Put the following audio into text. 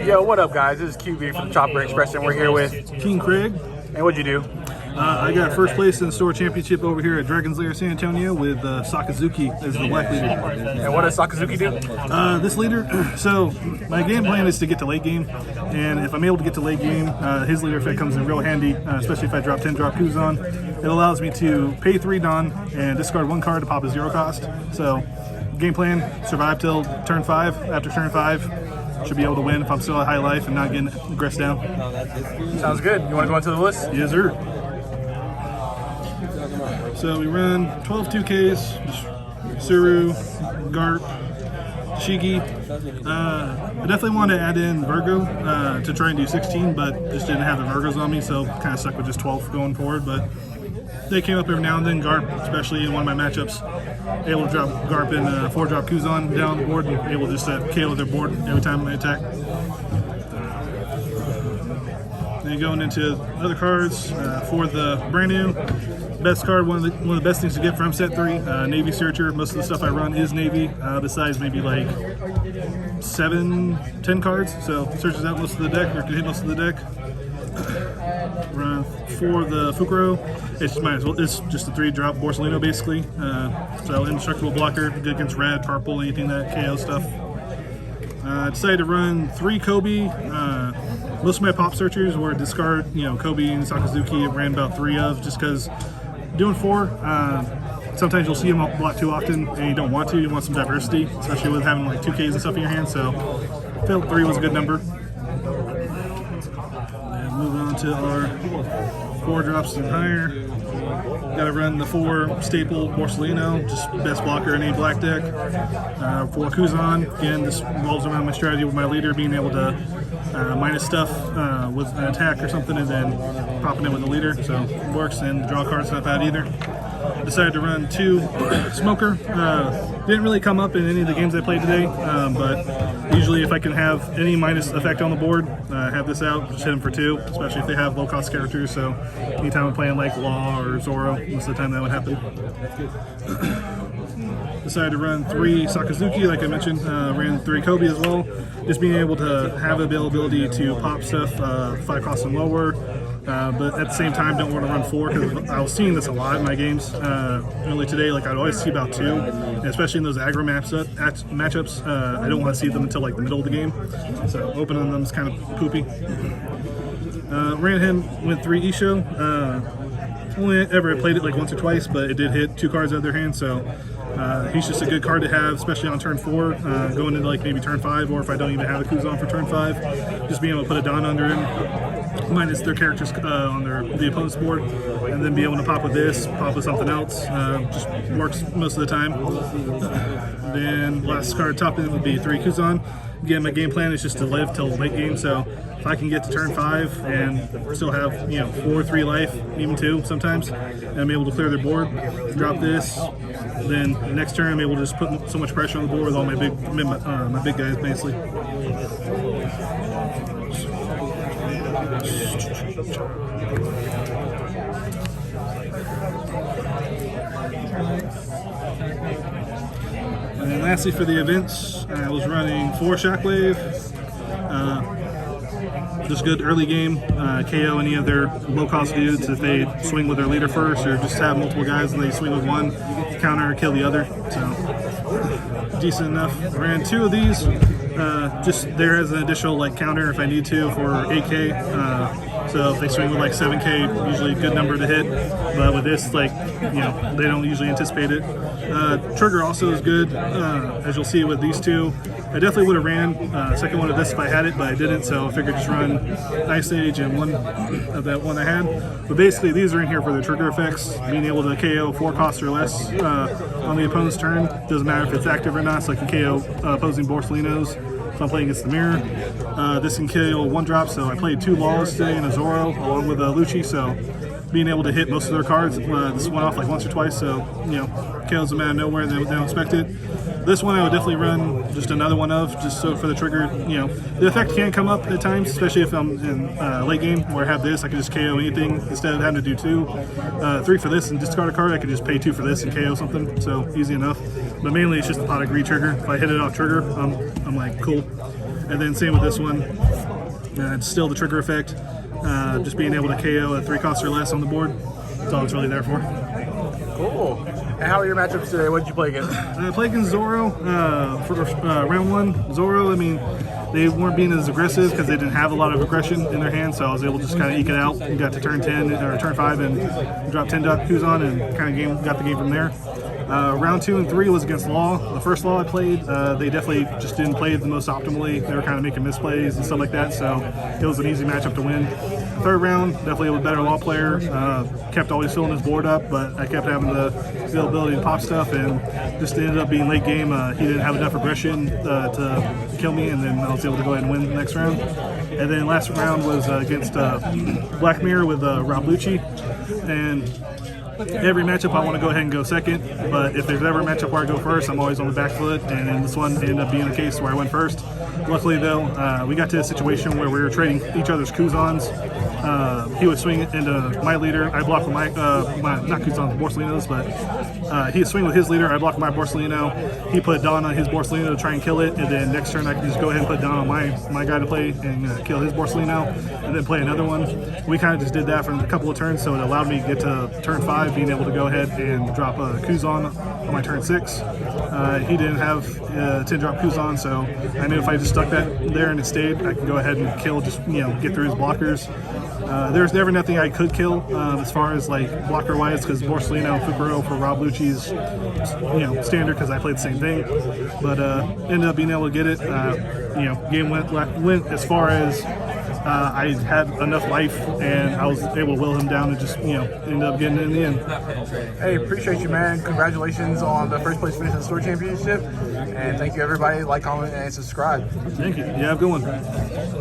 Yo, what up, guys? This is QB from Chopper Express, and we're here with KingCraig. And what'd you do? I got first place in the store championship over here at Dragon's Lair San Antonio with Sakazuki as the black leader. And what does Sakazuki do? This leader, so my game plan is to get to late game, and if I'm able to get to late game, his leader effect comes in real handy, especially if I drop 10 drop Kuzan. It allows me to pay 3 Don and discard 1 card to pop a 0 cost. So game plan, survive till turn 5. After turn 5, should be able to win if I'm still at high life and not getting aggressed down. Sounds good. You want to go into the list? Yes, sir. So we run 12 2Ks, Suru, Garp, Shigi. I definitely wanted to add in Virgo to try and do 16, but just didn't have the Virgos on me, so kind of stuck with just 12 going forward. But they came up every now and then. Garp, especially in one of my matchups, able to drop Garp in 4-drop Kuzan down the board and able to just KO their board every time I attack. Then going into other cards for the brand new best card, one of the best things to get from set 3, Navy Searcher. Most of the stuff I run is Navy, besides maybe like 7-10 cards. So searches out most of the deck, or can hit most of the deck. Run for the Fukuro. It's just a 3-drop Borsellino basically. So indestructible blocker, good against red, purple, anything that KO stuff. Decided to run 3 Kobe. Most of my pop searchers were discard, Kobe and Sakazuki. I ran about 3 of, just because doing 4, sometimes you'll see them block too often and you don't want to. You want some diversity, especially with having like 2Ks and stuff in your hand. So I felt 3 was a good number. And moving on to our 4 drops and higher. Got to run the 4 staple Borsellino, just best blocker in any black deck. 4 Kuzan, again, this revolves around my strategy with my leader being able to minus stuff with an attack or something, and then popping in with the leader, so it works. And the draw card's not bad either. Decided to run 2 Smoker. Didn't really come up in any of the games I played today, but usually if I can have any minus effect on the board, have this out, just hit them for 2, especially if they have low cost characters. So anytime I'm playing like Law or Zoro, most of the time that would happen. Decided to run 3 Sakazuki, like I mentioned. Ran 3 Kobe as well. Just being able to have availability to pop stuff 5 cost and lower. But at the same time, don't want to run 4, because I was seeing this a lot in my games early today. Like I'd always see about 2, and especially in those aggro matchups. I don't want to see them until like the middle of the game. So opening them is kind of poopy. Ran him, went 3 Isho. Only ever played it like once or twice, but it did hit 2 cards out of their hand. So he's just a good card to have, especially on turn 4, going into like maybe turn 5, or if I don't even have a Kuzan for turn 5, just being able to put a Don under him, minus their characters on the opponent's board, and then be able to pop with this, pop with something else. Just works most of the time. Then last card top end would be 3 Kuzan. Again, my game plan is just to live till late game, so if I can get to turn 5 and still have 4, 3 life, even 2 sometimes, and I'm able to clear their board, drop this, then the next turn I'm able to just put so much pressure on the board with all my big guys basically. And then lastly for the events, I was running 4 Shockwave. Just good early game, KO any of their low-cost dudes if they swing with their leader first, or just have multiple guys and they swing with one, counter, kill the other. So decent enough. I ran 2 of these, just there as an additional like counter if I need to for 8K. So if they swing with like 7K, usually a good number to hit. But with this, like, they don't usually anticipate it. Trigger also is good, as you'll see with these 2. I definitely would have ran second one of this if I had it, but I didn't, so I figured just run Ice Age and 1 of that one I had. But basically, these are in here for the trigger effects, being able to KO 4 costs or less on the opponent's turn. Doesn't matter if it's active or not, so I can KO opposing Borsellinos if I'm playing against the mirror. This can KO 1-drop, so I played 2 Laws today and a Zoro along with Lucci, so being able to hit most of their cards. This went off like once or twice, so KOs them out of nowhere, they don't expect it. This one I would definitely run just another one of, just so for the trigger. The effect can come up at times, especially if I'm in late game where I have this, I can just KO anything instead of having to do 2. 3 for this and discard a card, I could just pay 2 for this and KO something, so easy enough. But mainly it's just the pot of greed trigger. If I hit it off trigger, I'm like, cool. And then same with this one. It's still the trigger effect. Just being able to KO at 3 costs or less on the board. That's all it's really there for. Cool. And how are your matchups today? What did you play against? I played against Zoro for round 1. Zoro, I mean, they weren't being as aggressive because they didn't have a lot of aggression in their hand, so I was able to just kind of eke it out and got to turn 10 or turn 5 and dropped 10 Kuzan and kind of got the game from there. Round 2 and 3 was against Law. The first Law I played, they definitely just didn't play the most optimally. They were kind of making misplays and stuff like that, so it was an easy matchup to win. Third round, definitely a better Law player. Kept always filling his board up, but I kept having the availability to pop stuff, and just ended up being late game. He didn't have enough aggression to kill me, and then I was able to go ahead and win the next round. And then last round was against Black Mirror with Rob Lucci, and every matchup I want to go ahead and go second, but if there's ever a matchup where I go first, I'm always on the back foot, and in this one ended up being the case where I went first. Luckily though, we got to a situation where we were trading each other's Kuzans. He would swing into my leader, I blocked with my not Kuzans, Borsalinos, but he would swing with his leader, I blocked my Borsalino, he put Don on his Borsalino to try and kill it, and then next turn I can just go ahead and put Don on my guy to play and kill his Borsalino, and then play another one. We kind of just did that for a couple of turns, so it allowed me to get to turn 5, being able to go ahead and drop a Kuzan on my turn 6. He didn't have 10 drop Kuzan, so I knew if I just stuck that there and it stayed, I could go ahead and kill, just get through his blockers. There's never nothing I could kill as far as like blocker wise, because Borsalino, Fukuro for Rob Lucci's standard, because I played the same thing, but ended up being able to get it. Game went as far as I had enough life, and I was able to will him down and just end up getting it in the end. Hey, appreciate you, man. Congratulations on the first place finish in the store championship, and thank you everybody. Like, comment, and subscribe. Thank you. Yeah, have a good one.